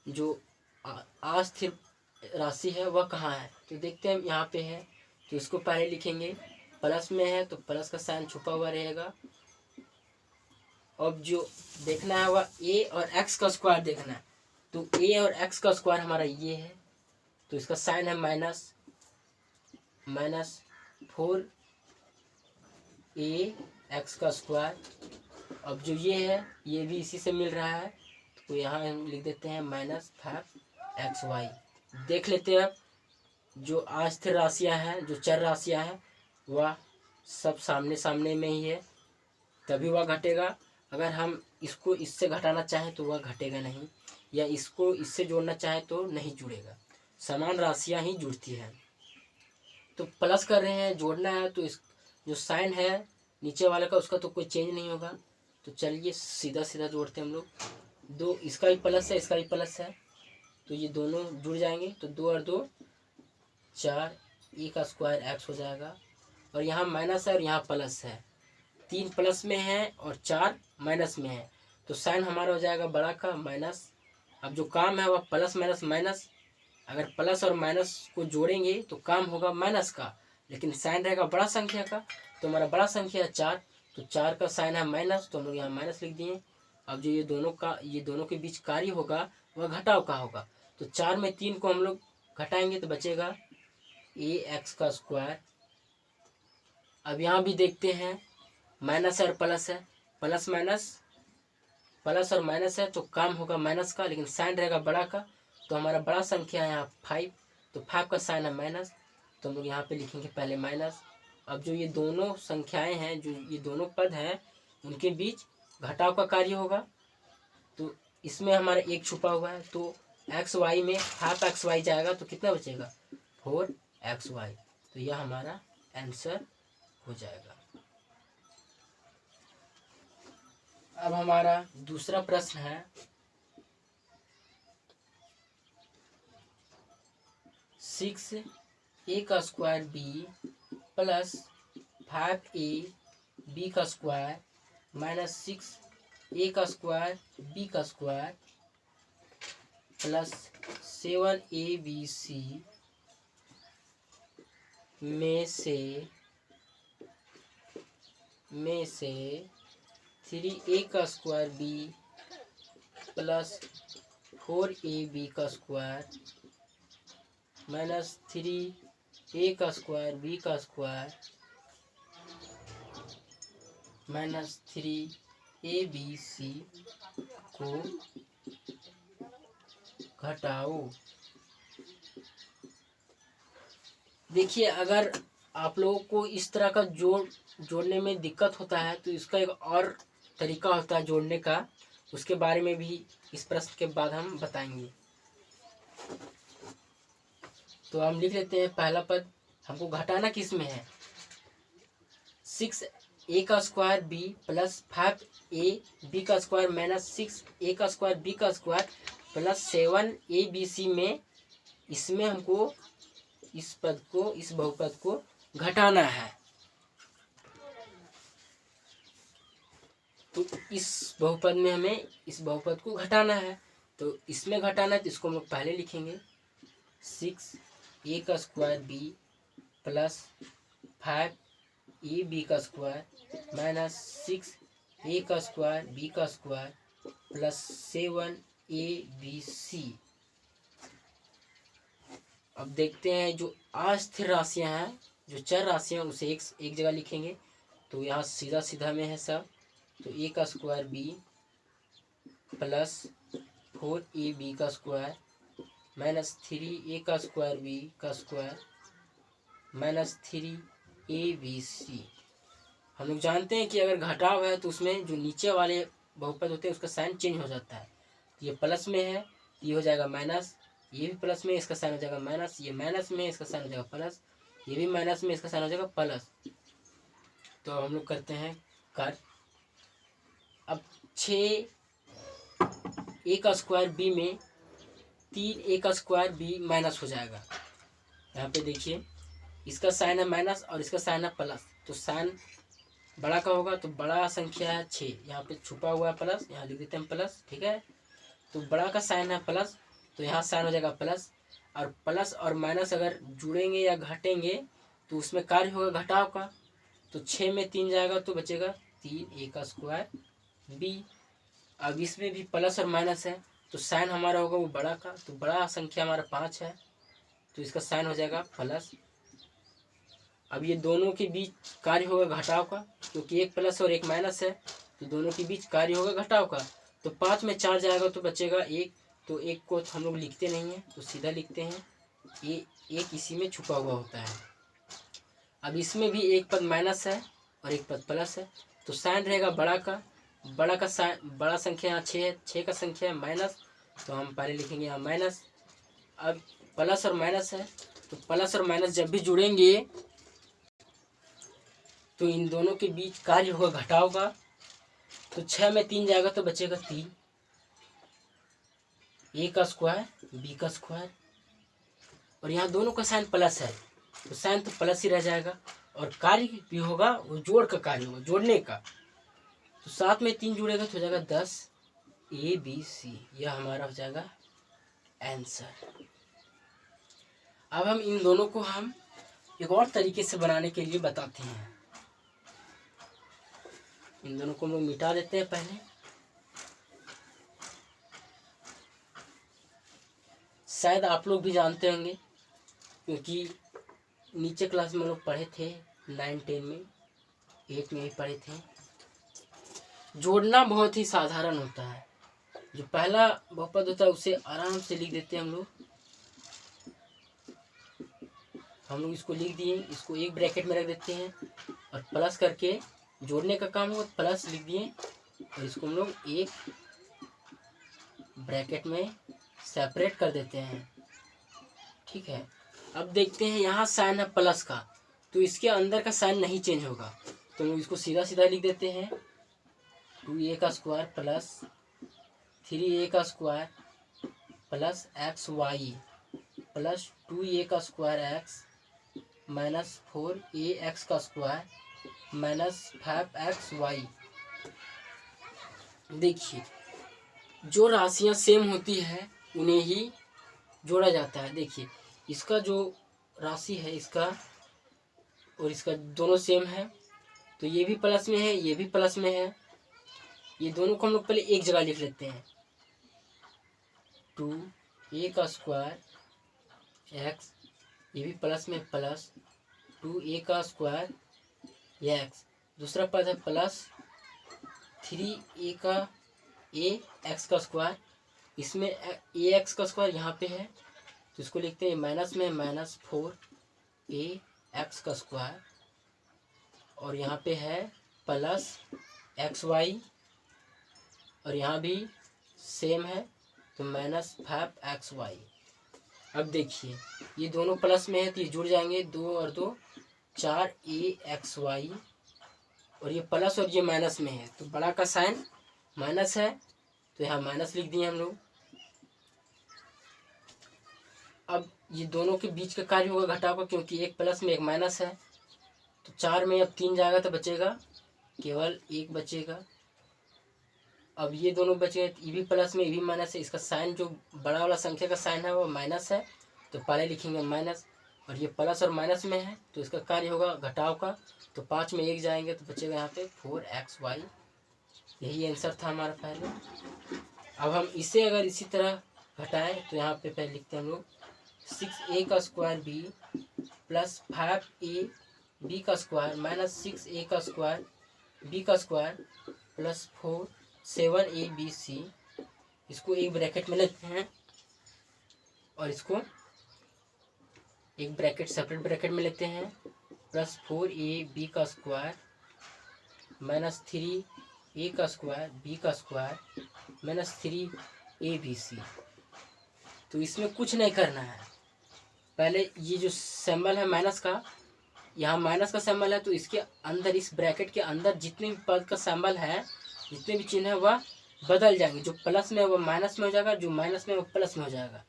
जो अस्थिर राशि है वह कहाँ है। तो देखते हैं यहाँ पे है, तो इसको पहले लिखेंगे। प्लस में है तो प्लस का साइन छुपा हुआ रहेगा। अब जो देखना है वह a और x का स्क्वायर देखना है। तो a और x का स्क्वायर हमारा ये है, तो इसका साइन है -4ax²। अब जो ये है ये भी इसी से मिल रहा है, तो यहाँ हम लिख देते हैं -5xy। देख लेते हैं अब जो अस्थिर राशियाँ हैं, जो चर राशियाँ हैं, वह सब सामने सामने में ही है, तभी वह घटेगा। अगर हम इसको इससे घटाना चाहें तो वह घटेगा नहीं, या इसको इससे जोड़ना चाहें तो नहीं जुड़ेगा। समान राशियाँ ही जुड़ती हैं। तो प्लस कर रहे हैं, जोड़ना है, तो इस जो साइन है नीचे वाले का उसका तो कोई चेंज नहीं होगा। तो चलिए सीधा सीधा जोड़ते हैं हम लोग। दो इसका भी प्लस है, इसका भी प्लस है, तो ये दोनों जुड़ जाएंगे। तो 2 और 2 4, a² x हो जाएगा। और यहाँ माइनस है और यहाँ प्लस है, 3 प्लस में है और 4 माइनस में है, तो साइन हमारा हो जाएगा बड़ा का माइनस। अब जो काम है वह प्लस माइनस माइनस। अगर प्लस और माइनस को जोड़ेंगे तो काम होगा माइनस का, लेकिन साइन रहेगा बड़ा संख्या का। तो हमारा बड़ा संख्या है 4, तो 4 का साइन है माइनस, तो हम लोग यहाँ माइनस लिख दिए। अब जो ये दोनों के बीच कार्य होगा वह घटाव का होगा। तो 4 में 3 को हम लोग घटाएंगे तो बचेगा ax²। अब यहाँ भी देखते हैं माइनस और प्लस है, प्लस और माइनस है, तो काम होगा माइनस का, लेकिन साइन रहेगा बड़ा का। तो हमारा बड़ा संख्या है यहाँ 5, तो 5 का साइन है माइनस, तो हम लोग यहाँ पे लिखेंगे पहले माइनस। अब जो ये दोनों संख्याएं हैं, जो ये दोनों पद हैं, उनके बीच घटाव का कार्य होगा। तो इसमें हमारा एक छुपा हुआ है, तो एक्स वाई में हाफ एक्स वाई जाएगा तो कितना बचेगा 4xy। तो यह हमारा आंसर हो जाएगा। अब हमारा दूसरा प्रश्न है 6a का square B plus 5a B का स्क्वायर माइनस 6a का स्क्वायर बी का स्क्वायर प्लस 7abc में से 3a का स्क्वायर बी प्लस 4ab का स्क्वायर माइनस 3a का स्क्वायर बी का स्क्वायर माइनस 3abc को घटाओ। देखिए, अगर आप लोगों को इस तरह का जोड़ने में दिक्कत होता है तो इसका एक और तरीका होता है जोड़ने का, उसके बारे में भी इस प्रश्न के बाद हम बताएंगे। तो हम लिख लेते हैं पहला पद, हमको घटाना किस में है 6a का स्क्वायर बी प्लस 5ab का स्क्वायर माइनस 6a का स्क्वायर बी का स्क्वायर प्लस 7abc में, इसमें हमको इस पद को, इस बहुपद को घटाना है। तो इस बहुपद में हमें इस बहुपद को घटाना है, तो इसमें घटाना है तो इसको हम लोग पहले लिखेंगे 6a का स्क्वायर बी प्लस 5ab का स्क्वायर माइनस 6a का स्क्वायर बी का स्क्वायर प्लस 7abc। अब देखते हैं जो अस्थिर राशियां हैं, जो चर राशियां, उसे एक जगह लिखेंगे। तो यहाँ सीधा सीधा में है सब। तो a का स्क्वायर बी प्लस 4ab का स्क्वायर माइनस 3a का स्क्वायर बी का स्क्वायर माइनस 3abc। हम लोग जानते हैं कि अगर घटाव है तो उसमें जो नीचे वाले बहुपद होते हैं उसका साइन चेंज हो जाता है। ये प्लस में है, ये हो जाएगा माइनस, ये भी प्लस में, इसका साइन हो जाएगा माइनस, ये माइनस में, इसका साइन हो जाएगा प्लस, ये भी माइनस में, इसका साइन हो जाएगा प्लस। तो अब हम लोग करते हैं कर। अब 6a का स्क्वायर बी में 3a का स्क्वायर बी माइनस हो जाएगा। यहाँ पे देखिए, इसका साइन है माइनस और इसका साइन है प्लस, तो साइन बड़ा का होगा, तो बड़ा संख्या है 6, यहाँ पे छुपा हुआ है प्लस, यहाँ लिख देते हैं प्लस, ठीक है। तो बड़ा का साइन है प्लस, तो यहाँ साइन हो जाएगा प्लस, और प्लस और माइनस अगर जुड़ेंगे या घटेंगे तो उसमें कार्य होगा घटाव का। तो 6 में 3 जाएगा तो बचेगा 3a का स्क्वायर बी। अब इसमें भी प्लस और माइनस है, तो साइन हमारा होगा वो बड़ा का, तो बड़ा संख्या हमारा 5 है, तो इसका साइन हो जाएगा प्लस। अब ये दोनों के बीच कार्य होगा घटाव का, क्योंकि एक प्लस और एक माइनस है, तो दोनों के बीच कार्य होगा घटाव का। तो 5 में 4 जाएगा तो बचेगा 1, तो 1 को हम लोग लिखते नहीं हैं, तो सीधा लिखते हैं, ये 1 इसी में छुपा हुआ होता है। अब इसमें भी एक पद माइनस है और एक पद प्लस है, तो साइन रहेगा बड़ा का साइन, बड़ा संख्या यहाँ 6 है, 6 का संख्या है माइनस, तो हम पहले लिखेंगे यहाँ माइनस। अब प्लस और माइनस है, तो प्लस और माइनस जब भी जुड़ेंगे तो इन दोनों के बीच कार्य होगा घटाव का। तो 6 में 3 जाएगा तो बचेगा 3, a का स्क्वायर b का स्क्वायर, और यहाँ दोनों का साइन प्लस है, तो साइन तो प्लस ही रह जाएगा, और कार्य भी होगा वो जोड़ का कार्य होगा, जोड़ने का। तो 7 में 3 जुड़ेगा तो हो जाएगा 10 abc। यह हमारा हो जाएगा आंसर। अब हम इन दोनों को हम एक और तरीके से बनाने के लिए बताते हैं। इन दोनों को हम लोग मिटा देते हैं पहले। शायद आप लोग भी जानते होंगे, क्योंकि नीचे क्लास में लोग पढ़े थे, 9, 10 में, 8 में भी पढ़े थे। जोड़ना बहुत ही साधारण होता है। जो पहला बहुपद होता है उसे आराम से लिख देते हैं हम लोग हम लोग इसको लिख दिए, इसको एक ब्रैकेट में रख देते हैं और प्लस करके जोड़ने का काम हो, प्लस लिख दिए और इसको हम लोग एक ब्रैकेट में सेपरेट कर देते हैं। ठीक है, अब देखते हैं यहाँ साइन है प्लस का, तो इसके अंदर का साइन नहीं चेंज होगा, तो हम इसको सीधा सीधा लिख देते हैं 2a का स्क्वायर प्लस 3a का square plus xy plus 2a का स्क्वायर x माइनस 4ax का स्क्वायर माइनस 5xy। देखिए, जो राशियाँ सेम होती है उन्हें ही जोड़ा जाता है। देखिए, इसका जो राशि है इसका और इसका दोनों सेम है, तो ये भी प्लस में है, ये भी प्लस में है। ये दोनों को हम लोग पहले एक जगह लिख लेते हैं, 2a का स्क्वायर x, ये भी प्लस में प्लस 2a का स्क्वायर x, दूसरा पद है प्लस 3a का x का स्क्वायर, इसमें ax का स्क्वायर यहाँ पे है तो इसको लिखते हैं माइनस में माइनस 4ax का स्क्वायर, और यहाँ पे है प्लस xy और यहाँ भी सेम है तो माइनस 5xy। अब देखिए, ये दोनों प्लस में है तो ये जुड़ जाएंगे, 2 और 2 4axy, और ये प्लस और ये माइनस में है तो बड़ा का साइन माइनस है तो यहाँ माइनस लिख दिए हम लोग। अब ये दोनों के बीच का कार्य होगा घटाव का, क्योंकि एक प्लस में एक माइनस है, तो 4 में अब 3 जाएगा तो बचेगा केवल 1 बचेगा। अब ये दोनों बचे, ये भी प्लस में ये भी माइनस है, इसका साइन जो बड़ा वाला संख्या का साइन है वो माइनस है तो पहले लिखेंगे माइनस, और ये प्लस और माइनस में है तो इसका कार्य होगा घटाव का, तो 5 में 1 जाएंगे तो बचेगा यहाँ पे 4xy। यही आंसर था हमारा पहले। अब हम इसे अगर इसी तरह घटाएं तो यहाँ पे पहले लिखते हैं हम लोग 6a का स्क्वायर b प्लस 5ab का स्क्वायर माइनस 6a का स्क्वायर b का स्क्वायर प्लस 7abc। इसको एक ब्रैकेट में लेते हैं और इसको एक ब्रैकेट सेपरेट ब्रैकेट में लेते हैं, प्लस 4ab का स्क्वायर माइनस 3a का स्क्वायर b का स्क्वायर माइनस 3abc। तो इसमें कुछ नहीं करना है, पहले ये जो सिंबल है माइनस का, यहाँ माइनस का सिंबल है तो इसके अंदर, इस ब्रैकेट के अंदर जितने भी पद का सिंबल है, जितने भी चिन्ह है वह बदल जाएंगे, जो प्लस में है वह माइनस में हो जाएगा, जो माइनस में है वह प्लस में हो जाएगा,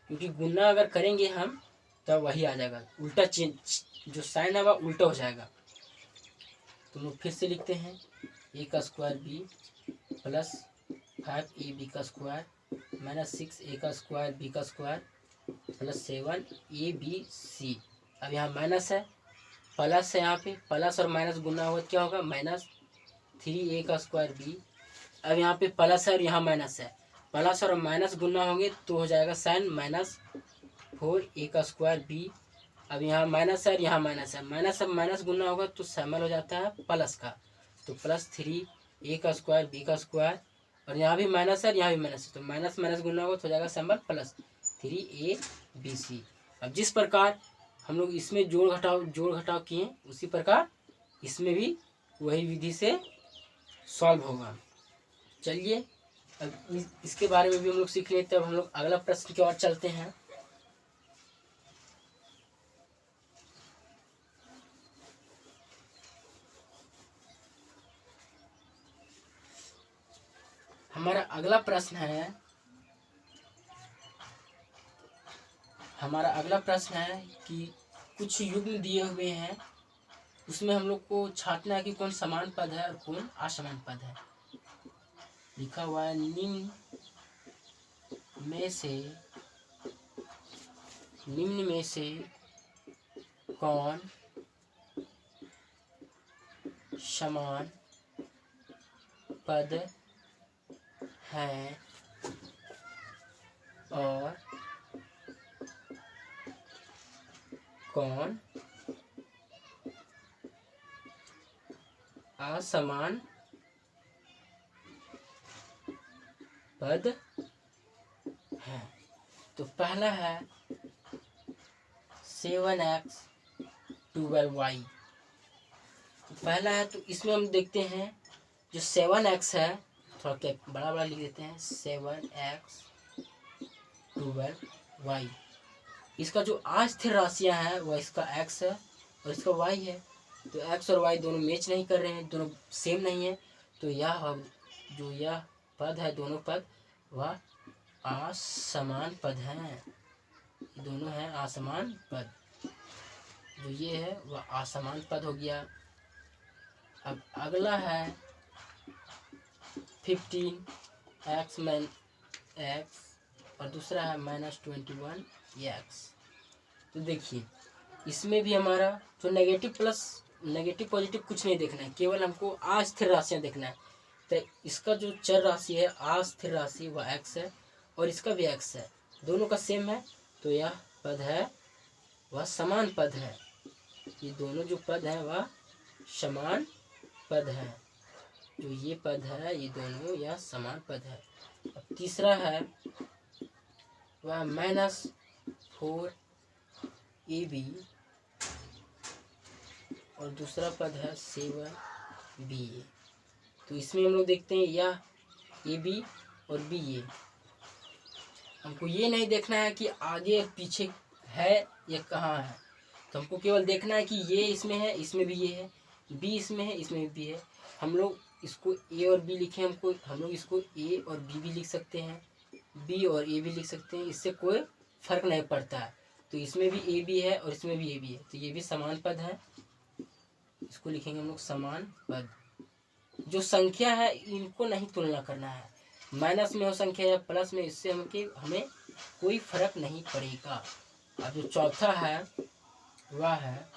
क्योंकि गुना अगर करेंगे हम तब वही आ जाएगा, उल्टा चिन्ह जो साइन है वह उल्टा हो जाएगा। तो हम लोग फिर से लिखते हैं a का स्क्वायर b प्लस 5ab का स्क्वायर माइनस 6a का स्क्वायर b का स्क्वायर प्लस 7abc। अब यहाँ माइनस है, प्लस है, यहाँ पे प्लस और माइनस गुना होगा क्या होगा माइनस 3a का स्क्वायर b। अब यहाँ पे प्लस है और यहाँ माइनस है, प्लस और माइनस गुना होंगे तो हो जाएगा साइन माइनस 4a का स्क्वायर b। अब यहाँ माइनस है और यहाँ माइनस है, माइनस अब माइनस गुना होगा तो शामिल हो जाता है प्लस का, तो प्लस 3a का स्क्वायर b का स्क्वायर, और यहाँ भी माइनस है और यहाँ भी माइनस है तो माइनस माइनस गुना होगा तो हो जाएगा सिंबल प्लस 3abc। अब जिस प्रकार हम लोग इसमें जोड़ घटाव किए उसी प्रकार इसमें भी वही विधि से सॉल्व होगा। चलिए, अब इसके बारे में भी हम लोग सीख लेते हैं। अब हम लोग अगला प्रश्न की ओर चलते हैं। हमारा अगला प्रश्न है कि कुछ युग्म दिए हुए हैं, उसमें हम लोग को छांटना है कि कौन समान पद है और कौन असमान पद है। लिखा हुआ है निम्न में से कौन समान पद है और कौन असमान पद है। तो पहला है 7x 12y। पहला है तो इसमें हम देखते हैं जो 7x है, थोड़ा क्या बड़ा बड़ा लिख देते हैं, 7x 12y। इसका जो अस्थिर राशियां हैं वह इसका x है और इसका y है। तो x और y दोनों मैच नहीं कर रहे हैं, दोनों सेम नहीं है। तो यह पद है, दोनों पद वह असमान पद हैं। दोनों हैं असमान पद। जो ये है वह असमान पद हो गया। अब अगला है 15x और दूसरा है -21x। तो देखिए इसमें भी हमारा जो नेगेटिव प्लस नेगेटिव पॉजिटिव कुछ नहीं देखना है, केवल हमको अस्थिर राशियाँ देखना है। तो इसका जो चर राशि है अस्थिर राशि वह x है और इसका भी x है, दोनों का सेम है। तो यह पद है वह समान पद है। ये दोनों जो पद हैं वह समान पद है। जो ये पद है ये दोनों यह समान पद है। अब तीसरा है वह -4ab और दूसरा पद है 7ba। तो इसमें हम लोग देखते हैं यह ab और ba। हमको ये नहीं देखना है कि आगे पीछे है या कहाँ है, तो हमको केवल देखना है कि ये इसमें है, इसमें भी ये है, बी इसमें है, इसमें भी है। हम लोग इसको ए और बी लिखे, हम लोग इसको ए और बी भी लिख सकते हैं, बी और ए भी लिख सकते हैं, इससे कोई फर्क नहीं पड़ता है। तो इसमें भी ए बी है और इसमें भी ए बी है, तो ये भी समान पद है। इसको लिखेंगे हम लोग समान पद। जो संख्या है इनको नहीं तुलना करना है, माइनस में हो संख्या या प्लस में, इससे हमें कोई फर्क नहीं पड़ेगा। अब जो चौथा है वह है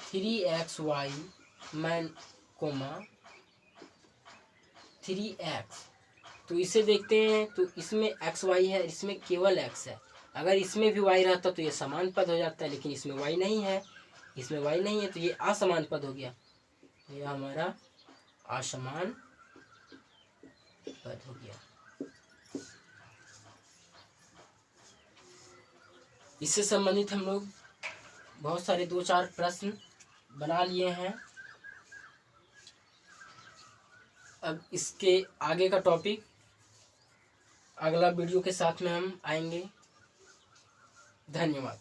3xy 3x। तो इसे देखते हैं तो इसमें xy है, इसमें केवल x है। अगर इसमें भी y रहता तो ये समान पद हो जाता है, लेकिन इसमें y नहीं है, इसमें y नहीं है, तो ये असमान पद हो गया। ये हमारा असमान पद हो गया। इससे संबंधित हम लोग बहुत सारे 2-4 प्रश्न बना लिए हैं। अब इसके आगे का टॉपिक अगला वीडियो के साथ में हम आएंगे। धन्यवाद।